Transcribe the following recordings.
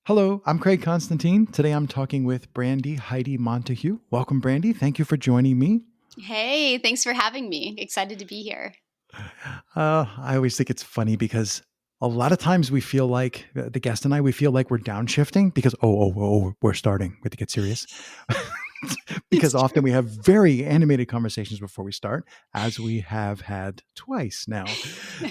Hello, I'm Craig Constantine. Today I'm talking with Brandy Heyde Montague. Welcome, Brandy. Thank you for joining me. Hey, thanks for having me. Excited to be here. I always think it's funny because a lot of times we feel like the guest and I, we feel like we're downshifting because, we're starting. We have to get serious. Because It's often true. we have very animated conversations before we start, as we have had twice now.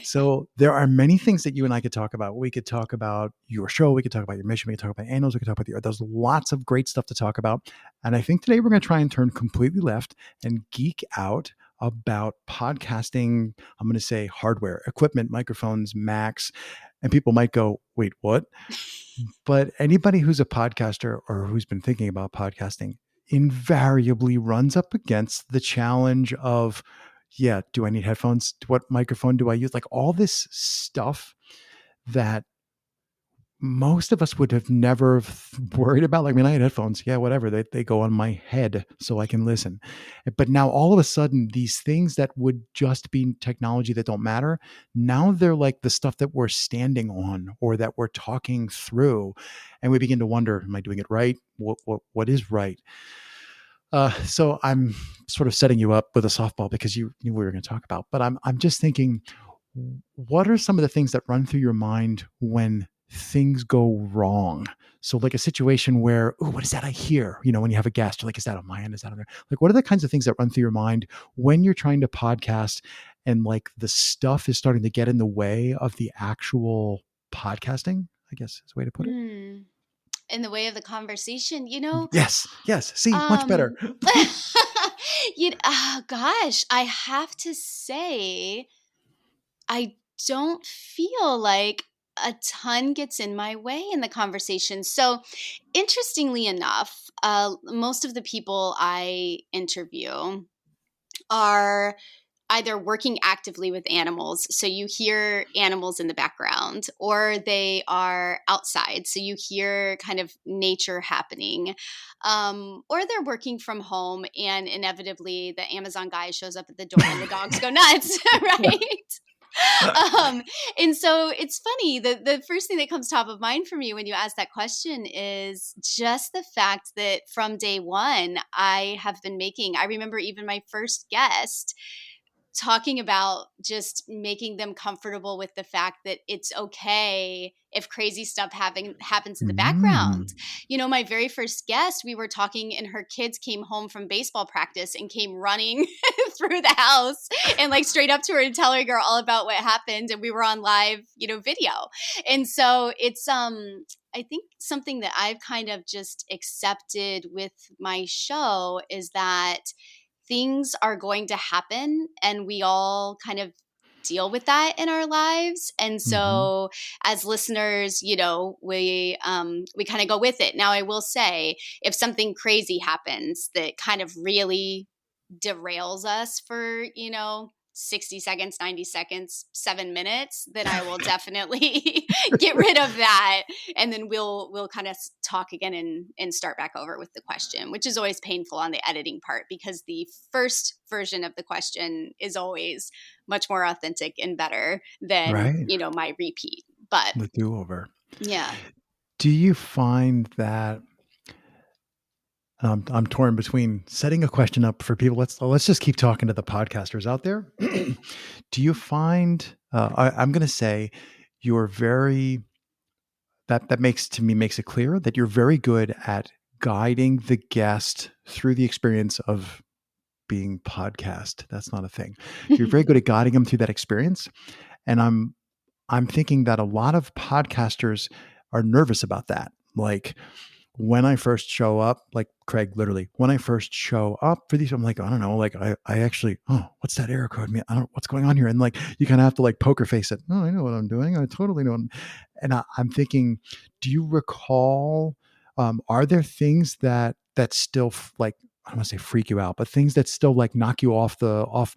So there are many things that you and I could talk about. We could talk about your show. We could talk about your mission. We could talk about animals. We could talk about there's lots of great stuff to talk about. And I think today we're going to try and turn completely left and geek out about podcasting. I'm going to say hardware, equipment, microphones, Macs. And people might go, wait, what? But anybody who's a podcaster or who's been thinking about podcasting invariably runs up against the challenge of, yeah, do I need headphones? What microphone do I use? Like all this stuff that most of us would have never worried about. Like, I mean, I had headphones. Yeah, whatever. They go on my head so I can listen. But now all of a sudden, these things that would just be technology that don't matter, now they're like the stuff that we're standing on or that we're talking through. And we begin to wonder, am I doing it right? What is right? So I'm sort of setting you up with a softball because you knew we were going to talk about, but I'm just thinking, what are some of the things that run through your mind when things go wrong? So like a situation where, oh, what is that I hear? You know, when you have a guest, you're like, is that on my end? Is that on there? Like, what are the kinds of things that run through your mind when you're trying to podcast and like the stuff is starting to get in the way of the actual podcasting, I guess is a way to put it. Hmm. In the way of the conversation, you know, Yes. Yes. See, much better. um, gosh, I have to say, I don't feel like a ton gets in my way in the conversation. So, interestingly enough, most of the people I interview are either working actively with animals, so you hear animals in the background, or they are outside, so you hear kind of nature happening, or they're working from home, and inevitably the Amazon guy shows up at the door and the dogs go nuts, right? Um, and so it's funny that the first thing that comes top of mind for me when you ask that question is just the fact that from day one, I have been making, I remember even my first guest talking about just making them comfortable with the fact that it's okay if crazy stuff happens in the background. Mm. You know, my very first guest, we were talking and her kids came home from baseball practice and came running through the house and like straight up to her and telling her all about what happened. And we were on live, video. And so it's, I think something that I've kind of just accepted with my show is that things are going to happen and we all kind of deal with that in our lives. And Mm-hmm. so as listeners, we kind of go with it. Now I will say if something crazy happens that kind of really derails us for, 60 seconds, 90 seconds, 7 minutes, then I will definitely get rid of that. And then we'll kind of talk again and start back over with the question, which is always painful on the editing part because the first version of the question is always much more authentic and better than, Right. my repeat. But The do-over. yeah. Do you find that I'm torn between setting a question up for people? Let's just keep talking to the podcasters out there. Do you find I'm going to say you're very that makes it clear that you're very good at guiding the guest through the experience of being podcast. That's not a thing. You're very good at guiding them through that experience, and I'm thinking that a lot of podcasters are nervous about that. Like when I first show up, like Craig, literally, when I first show up for these, I'm like, I don't know, like I actually, oh, what's that error code? I don't, what's going on here? And like, you kind of have to like poker face it. No, I know what I'm doing. I totally know. And I'm thinking, do you recall, are there things that still like, I don't want to say freak you out, but things that still like knock you off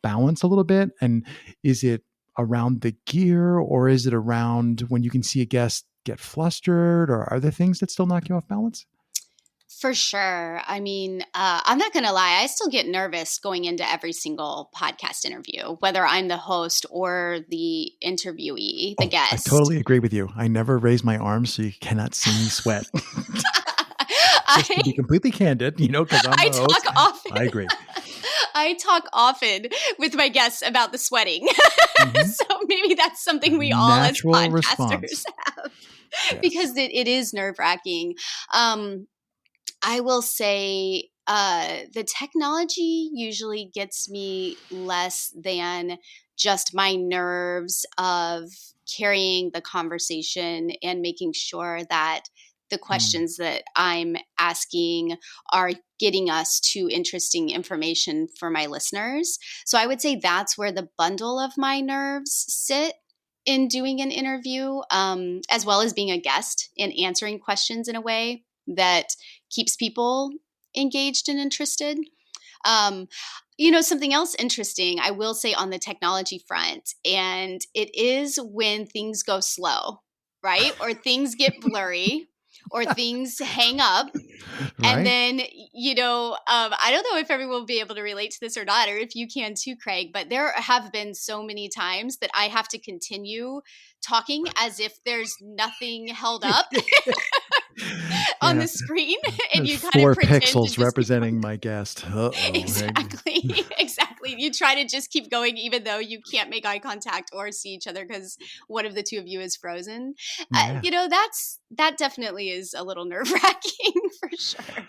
balance a little bit? And is it around the gear or is it around when you can see a guest get flustered or are there things that still knock you off balance? For sure. I mean, I'm not going to lie. I still get nervous going into every single podcast interview, whether I'm the host or the interviewee, the Oh, I guest. totally agree with you. I never raise my arms so you cannot see me sweat. Just to be I completely candid, because I'm I the talk host. often. I agree. I talk often with my guests about the sweating. Hmm. So maybe that's A something we all as natural podcasters response. have Yes. because it is nerve-wracking. I will say the technology usually gets me less than just my nerves of carrying the conversation and making sure that the Mm, questions that I'm asking are getting us to interesting information for my listeners. So I would say that's where the bundle of my nerves sit in doing an interview, as well as being a guest and answering questions in a way that keeps people engaged and interested. Um, Something else interesting, I will say on the technology front, and it is when things go slow, right? Or things get blurry, or things hang up. And right? then, I don't know if everyone will be able to relate to this or not, or if you can too, Craig, but there have been so many times that I have to continue talking as if there's nothing held up on Yeah. the screen and There's you kind of four pretend to pixels just keep going. representing my guest. Uh-oh. Exactly. Exactly. You try to just keep going even though you can't make eye contact or see each other because one of the two of you is frozen. Yeah. That definitely is a little nerve-wracking for sure.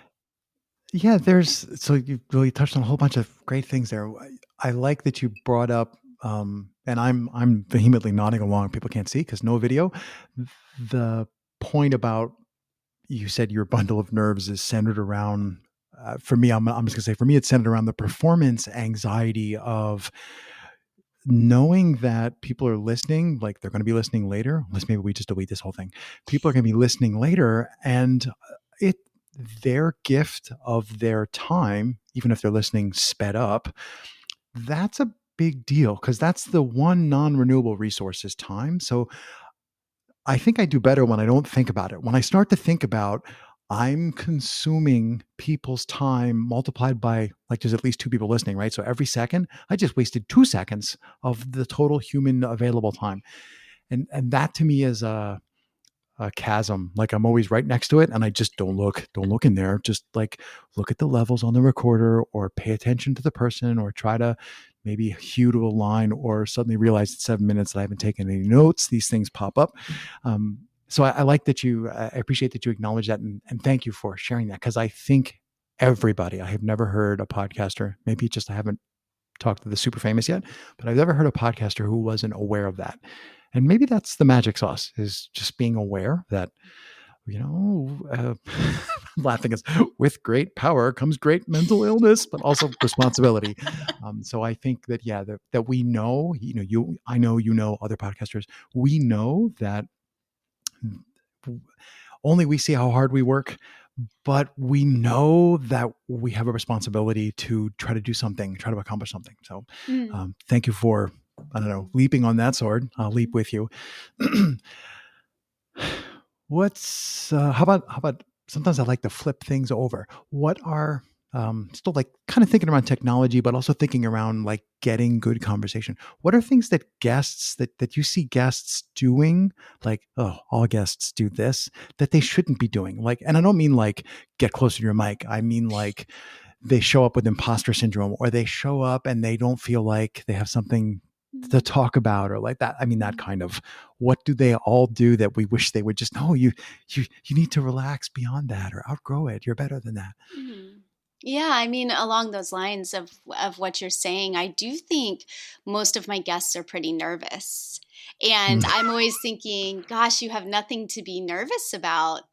Yeah, so you really touched on a whole bunch of great things there. I like that you brought up, and I'm vehemently nodding along. People can't see because no video. The point about you said your bundle of nerves is centered around. For me, I'm just gonna say for me, it's centered around the performance anxiety of knowing that people are listening, like they're going to be listening later, unless maybe we just delete this whole thing. People are going to be listening later, and it their gift of their time, even if they're listening sped up, that's a big deal because that's the one non-renewable resource is time. So I think I do better when I don't think about it. When I start to think about I'm consuming people's time multiplied by like there's at least two people listening, right? So every second, I just wasted 2 seconds of the total human available time. And that to me is a chasm. Like I'm always right next to it and I just don't look in there. Just like look at the levels on the recorder or pay attention to the person or try to maybe hew to a line or suddenly realize at 7 minutes that I haven't taken any notes. These things pop up. So I like that I appreciate that you acknowledge that and thank you for sharing that because I think everybody, I have never heard a podcaster, maybe just I haven't talked to the super famous yet, but I've never heard a podcaster who wasn't aware of that. And maybe that's the magic sauce is just being aware that, laughing is with great power comes great mental illness, but also responsibility. So I think that, yeah, that we know, I know, other podcasters, we know that only we see how hard we work, but we know that we have a responsibility to try to do something, try to accomplish something. So Mm. thank you for, I don't know, leaping on that sword. I'll leap with you. How about sometimes I like to flip things over. What are still like kind of thinking around technology, but also thinking around like getting good conversation. What are things that guests that you see guests doing, like, oh, all guests do this, that they shouldn't be doing? Like, and I don't mean like get closer to your mic. I mean like they show up with imposter syndrome or they show up and they don't feel like they have something to Mm. talk about or like that. I mean, that kind of, what do they all do that we wish they would just, no, you need to relax beyond that or outgrow it. You're better than that. Mhm. Yeah, I mean, along those lines of what you're saying, I do think most of my guests are pretty nervous. And Mm. I'm always thinking, gosh, you have nothing to be nervous about,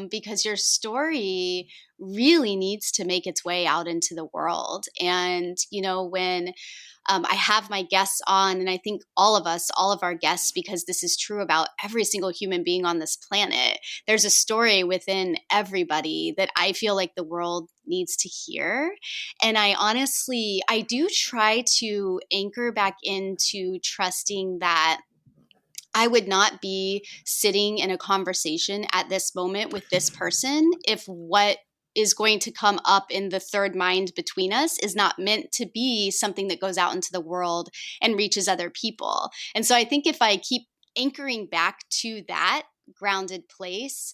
because your story really needs to make its way out into the world. And, when I have my guests on, and I think all of us, all of our guests, because this is true about every single human being on this planet, there's a story within everybody that I feel like the world needs to hear. And I do try to anchor back into trusting that I would not be sitting in a conversation at this moment with this person if what is going to come up in the third mind between us is not meant to be something that goes out into the world and reaches other people. And so I think if I keep anchoring back to that grounded place,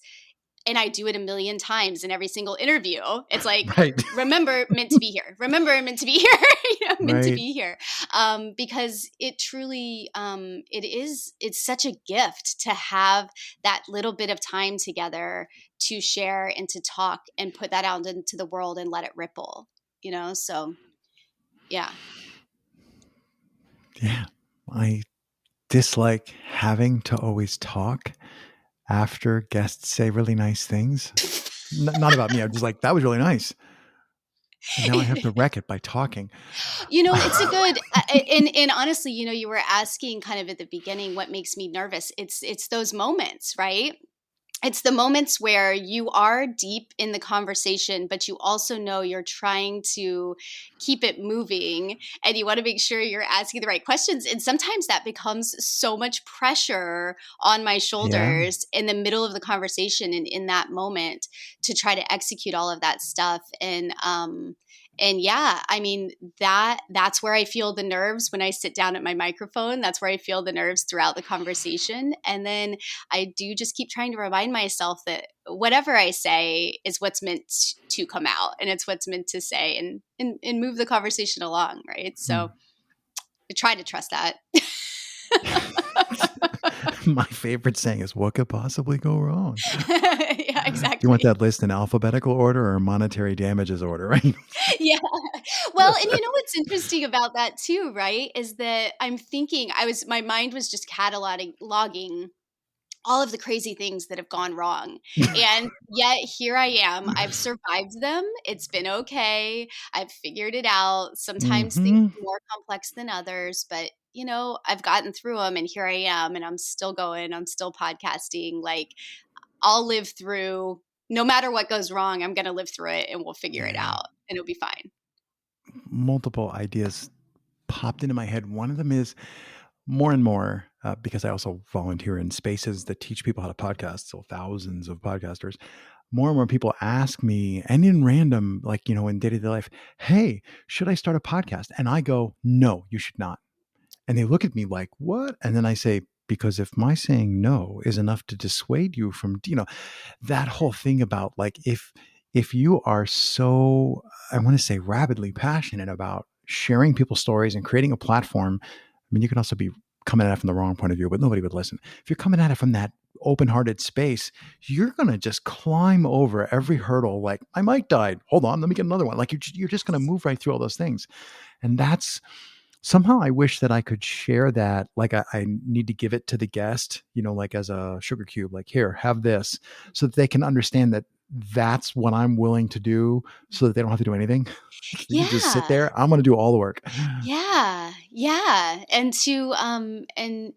and I do it a million times in every single interview, it's like, Right. remember, meant to be here. Remember, meant to be here. Meant to Right. be here. Because it truly, it's such a gift to have that little bit of time together to share and to talk and put that out into the world and let it ripple, So, yeah. Yeah. I dislike having to always talk after guests say really nice things. Not about me. I'm just like, that was really nice. And now I have to wreck it by talking. It's a good, and honestly, you were asking kind of at the beginning what makes me nervous. It's those moments, right? It's the moments where you are deep in the conversation, but you also know you're trying to keep it moving and you want to make sure you're asking the right questions. And sometimes that becomes so much pressure on my Yeah. shoulders in the middle of the conversation and in that moment to try to execute all of that stuff. And yeah, I mean, that's where I feel the nerves when I sit down at my microphone. That's where I feel the nerves throughout the conversation. And then I do just keep trying to remind myself that whatever I say is what's meant to come out, and it's what's meant to say and move the conversation along, right? So I try to trust that. My favorite saying is, what could possibly go wrong? Yeah, You want exactly. that list in alphabetical order or monetary damages order, right? Yeah. Well, and what's interesting about that too, right? Is that I'm thinking my mind was just cataloging logging all of the crazy things that have gone wrong. And yet here I am. I've survived them. It's been okay. I've figured it out. Sometimes things Mm-hmm. are more complex than others, but I've gotten through them and here I am and I'm still going. I'm still podcasting. Like I'll live through no matter what goes wrong, I'm going to live through it and we'll figure it Yeah. out and it'll be fine. Multiple ideas popped into my head. One of them is more and more, because I also volunteer in spaces that teach people how to podcast. So thousands of podcasters, more and more people ask me, and in random, like, in day-to-day life, hey, should I start a podcast? And I go, no, you should not. And they look at me like, what? And then I say, because if my saying no is enough to dissuade you from, that whole thing about like, if you are so, I want to say rabidly passionate about sharing people's stories and creating a platform, I mean, you can also be coming at it from the wrong point of view, but nobody would listen. If you're coming at it from that open-hearted space, you're going to just climb over every hurdle. Like, my mic died. Hold on, let me get another one. Like, you're just going to move right through all those things. And that's somehow I wish that I could share that. Like, I need to give it to the guest, like as a sugar cube, like, here, have this, so that they can understand that that's what I'm willing to do, so that they don't have to do anything. They can just sit Yeah. there. I'm going to do all the work. Yeah, yeah. And to and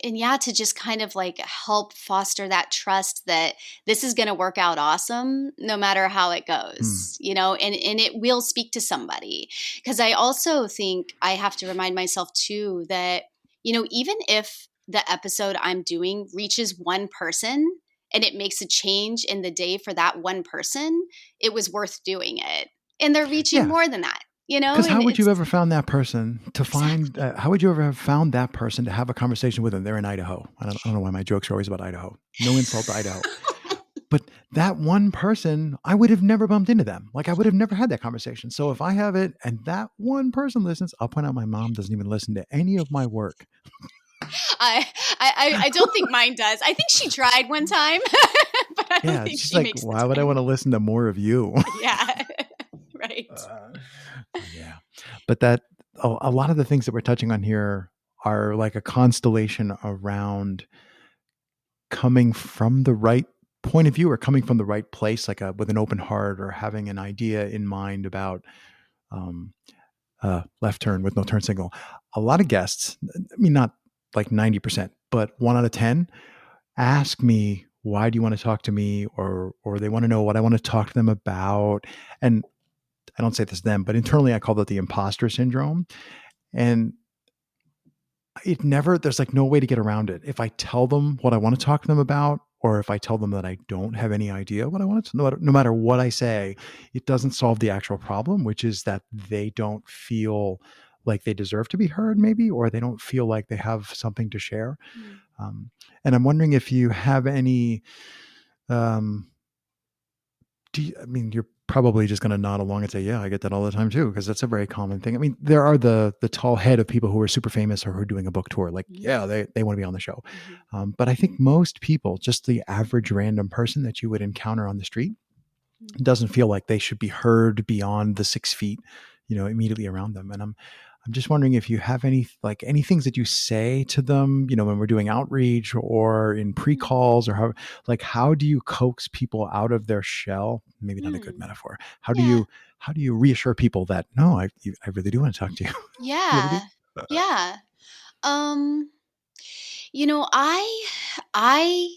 yeah, to just kind of like help foster that trust that this is going to work out awesome no matter how it Hmm. goes, and it will speak to somebody. Because I also think I have to remind myself too that, even if the episode I'm doing reaches one person and it makes a change in the day for that one person, it was worth doing it. And they're reaching Yeah. more than that, Because and how would you it's ever found that person to find? exactly. How would you ever have found that person to have a conversation with them? They're in Idaho. I don't know why my jokes are always about Idaho. No insult to Idaho. But that one person, I would have never bumped into them. Like, I would have never had that conversation. So if I have it and that one person listens, I'll point out my mom doesn't even listen to any of my work. I, I don't think mine does. I think she tried one time, but I don't Yeah, think she's she like, makes the why would I time. want to listen to more of you? Yeah, right. Uh, yeah. But that a lot of the things that we're touching on here are like a constellation around coming from the right point of view, or coming from the right place, like with an open heart, or having an idea in mind about um, left turn with no turn signal. A lot of guests, I mean, not like 90%, but 1 out of 10 ask me, why do you want to talk to me? Or they want to know what I want to talk to them about. And I don't say this to them, but internally I call that the imposter syndrome. And there's like no way to get around it. If I tell them what I want to talk to them about, or if I tell them that I don't have any idea what I want to know, no matter what I say, it doesn't solve the actual problem, which is that they don't feel like they deserve to be heard, maybe, or they don't feel like they have something to share. Mm. Um, and I'm wondering if you have any. Um, I mean, you're probably just going to nod along and say, "Yeah, I get that all the time too," because that's a very common thing. I mean, there are the tall head of people who are super famous or who are doing a book tour. Like, yeah, Yes. they want to be on the show. Mhm. But I think most people, just the average random person that you would encounter on the street, Mm. doesn't feel like they should be heard beyond the 6 feet, immediately around them. And I'm just wondering if you have any things that you say to them, when we're doing outreach or in Mm. pre-calls, or how do you coax people out of their shell? Maybe not a good Mm. metaphor. Yeah. How do you reassure people that no, I really do want to talk to you? You ever do? Yeah. Yeah. Um, I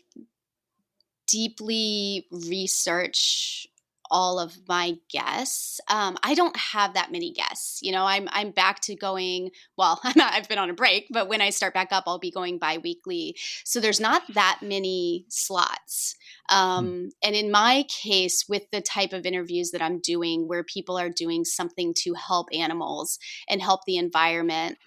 deeply research all of my guests. I don't have that many guests. I'm back to going. Well, I've been on a break, but when I start back up, I'll be going bi-weekly. So there's not that many slots. Hmm. And in my case, with the type of interviews that I'm doing, where people are doing something to help animals and help the environment,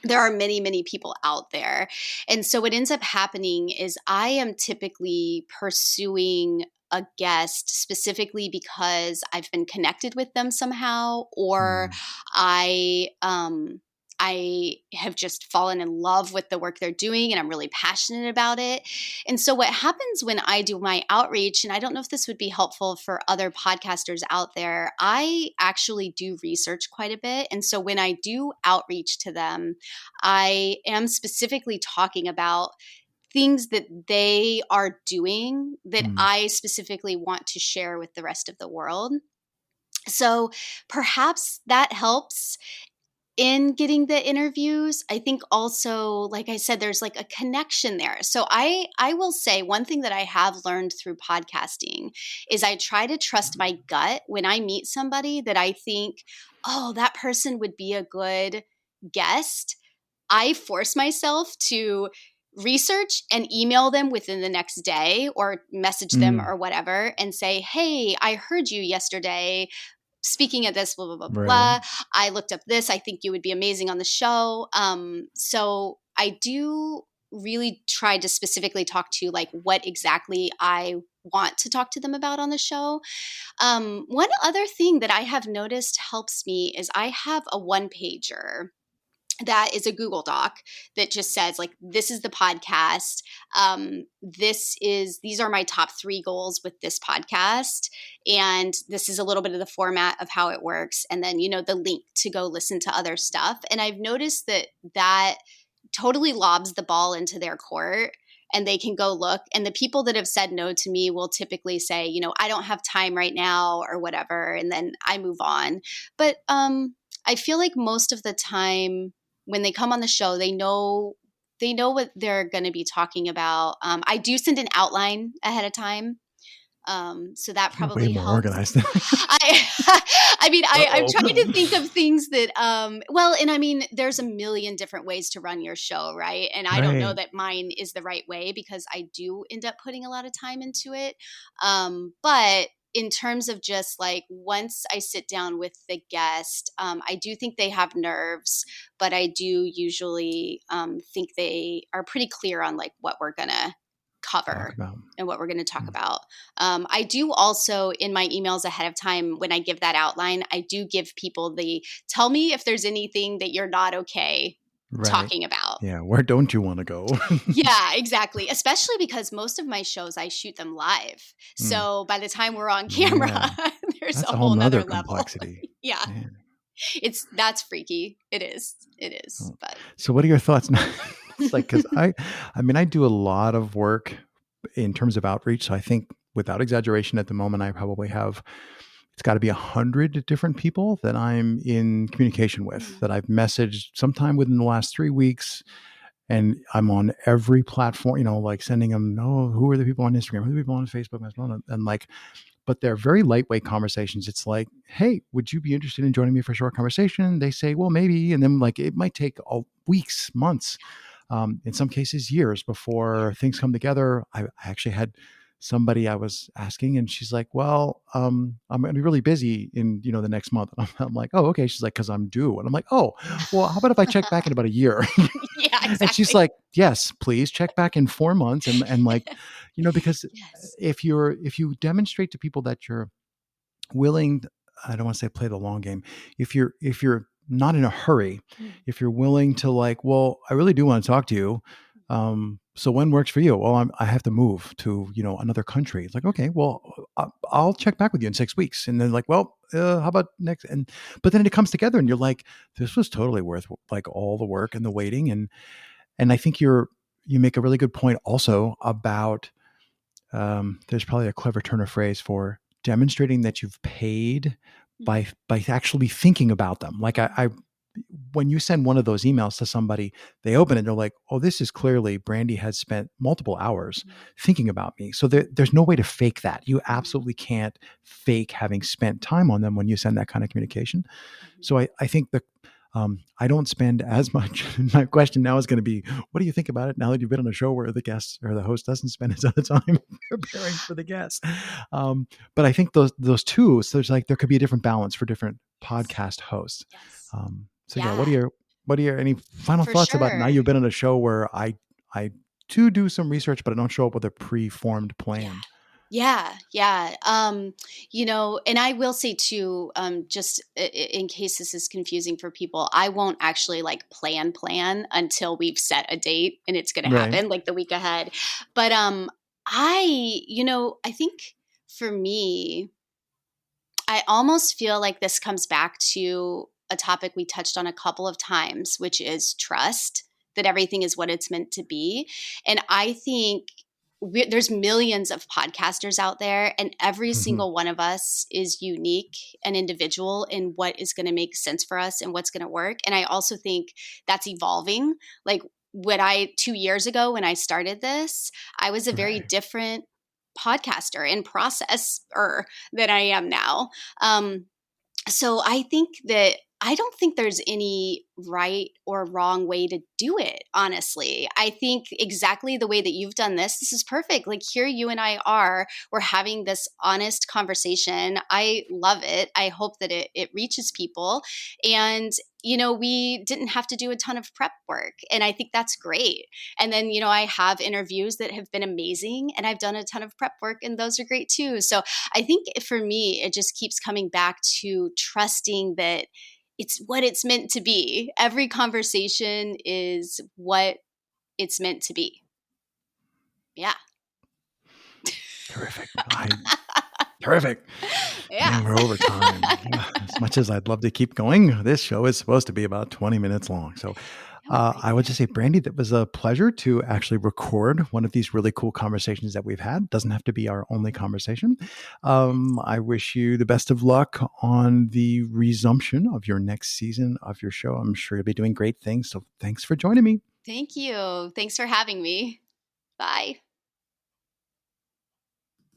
there are many, many people out there. And so what ends up happening is I am typically pursuing a guest specifically because I've been connected with them somehow, or Hmm. I I have just fallen in love with the work they're doing and I'm really passionate about it. And so what happens when I do my outreach, and I don't know if this would be helpful for other podcasters out there, I actually do research quite a bit. And so when I do outreach to them, I am specifically talking about things that they are doing that Hmm. I specifically want to share with the rest of the world. So perhaps that helps in getting the interviews. I think also, like I said, there's like a connection there. So I will say one thing that I have learned through podcasting is I try to trust my gut when I meet somebody that I think, oh, that person would be a good guest. I force myself to research and email them within the next day or message them Hmm. or whatever and say, hey, I heard you yesterday speaking at this, blah, blah, blah, Right. blah. I looked up this. I think you would be amazing on the show. So I do really try to specifically talk to like what exactly I want to talk to them about on the show. One other thing that I have noticed helps me is I have a one pager that is a Google Doc that just says like, this is the podcast. These are my top 3 goals with this podcast. And this is a little bit of the format of how it works. And then, the link to go listen to other stuff. And I've noticed that totally lobs the ball into their court and they can go look. And the people that have said no to me will typically say, I don't have time right now or whatever. And then I move on. But I feel like most of the time when they come on the show, they know what they're going to be talking about. I do send an outline ahead of time. So that You're way probably more helps. organized than I, I mean, I'm Uh-oh. trying to think of things that, well, and I mean, there's a million different ways to run your show, right? And I don't know Right. that mine is the right way because I do end up putting a lot of time into it. But in terms of just like once I sit down with the guest, I do think they have nerves, but I do usually think they are pretty clear on like what we're gonna Talk cover about. and what we're going to talk Hmm. about. I do also in my emails ahead of time when I give that outline, I do give people the tell me if there's anything that you're not okay Right. talking about. Yeah. Where don't you want to go? Yeah, exactly. Especially because most of my shows I shoot them live. Hmm. So by the time we're on camera, Yeah. there's That's a a whole whole nother nother level. complexity. Yeah. Man. That's freaky. It is. It is. Oh. But So what are your thoughts now? It's like, because I mean, I do a lot of work in terms of outreach. So I think without exaggeration at the moment, I probably have, it's got to be 100 different people that I'm in communication with, Mhm. that I've messaged sometime within the last 3 weeks. And I'm on every platform, like sending them, oh, who are the people on Instagram? Who are the people on Facebook? And like, but they're very lightweight conversations. It's like, hey, would you be interested in joining me for a short conversation? They say, well, maybe. And then like, it might take weeks, months. in some cases years before things come together. I actually had somebody I was asking, and she's like, well, I'm going to be really busy in, the next month. I'm like, oh, okay. She's like, cause I'm due. And I'm like, oh, well, how about if I check back in about a year? Yeah, And she's exactly. like, yes, please check back in 4 months. And like, because Yes. if you demonstrate to people that you're willing, I don't want to say play the long game. If you're not in a hurry, Mm. if you're willing to like, well, I really do want to talk to you. So when works for you? Well, I have to move to, another country. It's like, okay, well, I'll check back with you in 6 weeks. And then like, well, how about next? But then it comes together and you're like, this was totally worth like all the work and the waiting. And I think you make a really good point also about, there's probably a clever turn of phrase for demonstrating that you've paid Mm. by actually thinking about them. Like I when you send one of those emails to somebody, they open it and they're like, oh, this is clearly Brandy has spent multiple hours Mm. thinking about me. So there's no way to fake that. You Mm. absolutely can't fake having spent time on them when you send that kind of communication. Mhm. So I think that I don't spend as much. My question now is going to be, what do you think about it now that you've been on a show where the guest or the host doesn't spend his other time preparing for the guests? But I think those two, so there's like there could be a different balance for different Yes. podcast hosts. Yes. So yeah, Yeah, what are your any final for thoughts about now sure. you've been on a show where I do some research, but I don't show up with a pre-formed Yeah. plan. Yeah, yeah. And I will say too, just in case this is confusing for people, I won't actually like plan until we've set a date and it's going to Right. happen like the week ahead. But I think for me, I almost feel like this comes back to a topic we touched on a couple of times, which is trust, that everything is what it's meant to be. And I think there's millions of podcasters out there, and every Mhm. single one of us is unique and individual in what is going to make sense for us and what's going to work. And I also think that's evolving. Like, 2 years ago when I started this, I was a very Right. different podcaster and processor than I am now. Um, so I don't think there's any right or wrong way to do it, honestly. I think exactly the way that you've done this is perfect. Like, here you and I are, we're having this honest conversation. I love it. I hope that it reaches people. And, we didn't have to do a ton of prep work. And I think that's great. And then, I have interviews that have been amazing, and I've done a ton of prep work, and those are great too. So I think for me, it just keeps coming back to trusting that it's what it's meant to be. Every conversation is what it's meant to be. Yeah. Terrific. Terrific. Yeah. And we're over time. As much as I'd love to keep going, this show is supposed to be about 20 minutes long. So Oh, right I would just there. say, Brandy, that was a pleasure to actually record one of these really cool conversations that we've had. Doesn't have to be our only conversation. Yes. I wish you the best of luck on the resumption of your next season of your show. I'm sure you'll be doing great things. So thanks for joining me. Thank you. Thanks for having me. Bye.